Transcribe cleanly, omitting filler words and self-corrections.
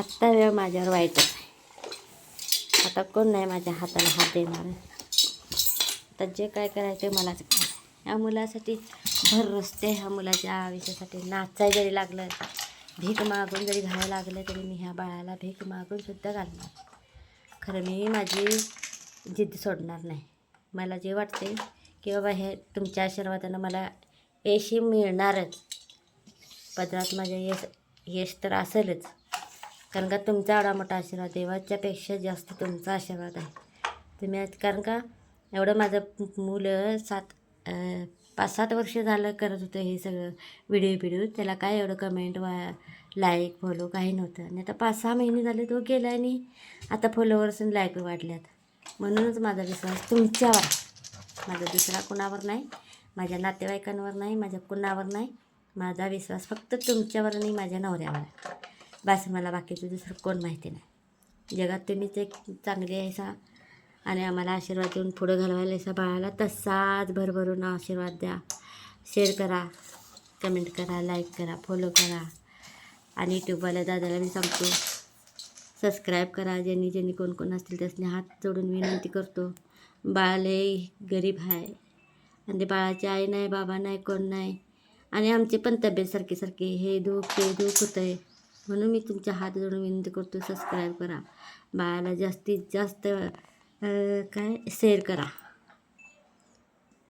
आत्ता वेळ माझ्यावर वाईटच आहे. आता कोण नाही माझ्या हाताला हात देणार. आता जे काय करायचं ते मलाच करायचं. ह्या मुलासाठी भर रस्ते, ह्या मुलाच्या आयुष्यासाठी नाचाय जरी लागलं, भीक मागून जरी घालायला लागलं, तरी मी ह्या बाळाला भीक मागूनसुद्धा घालणार. खरं मी माझी जिद्द सोडणार नाही. मला जे वाटते की बाबा हे तुमच्या आशीर्वादानं मला यश मिळणारच, पदरात माझ्या यश तर असेलच. कारण का तुमचा एवढा मोठा आशीर्वाद, देवाच्यापेक्षा जास्त तुमचा आशीर्वाद आहे. तुम्ही कारण का एवढं माझं मुलं 5-7 वर्ष झालं करत होतं हे सगळं व्हिडिओ. त्याला काय एवढं कमेंट लाईक फॉलो काही नव्हतं. आणि आता 5-6 महिने झाले तो गेला आणि आता फॉलोवर्स आणि लाईक वाढल्यात. म्हणूनच माझा विश्वास तुमच्यावर, माझा दुसरा कुणावर नाही, माझ्या नातेवाईकांवर नाही, माझ्या कुणावर नाही. माझा विश्वास फक्त तुमच्यावर आणि माझ्या नवऱ्यावर आहे. बस मला बाकीचं दुसरं कोण माहिती नाही. जगात तुम्हीच एक चांगली आहे सा आणि आम्हाला आशीर्वाद देऊन पुढं घालवायला असा बाळाला तसाच भरभरून आशीर्वाद द्या. शेअर करा, कमेंट करा, लाईक करा, फॉलो करा. आणि यूट्यूबवाल्या दादाला मी सांगतो सबस्क्राईब करा. ज्यांनी कोण असतील त्यासनी हात जोडून विनंती करतो. बाळ लय गरीब आहे आणि ते बाळाची आई नाही, बाबा नाही, कोण नाही. आणि आमची पण तब्येत सारखी हे दुःख ते दुःख होतं आहे. म्हणून मी तुमच्या हात जोडून विनंती करतो, सबस्क्राईब करा. बाळाला जास्तीत जास्त शेअर करा.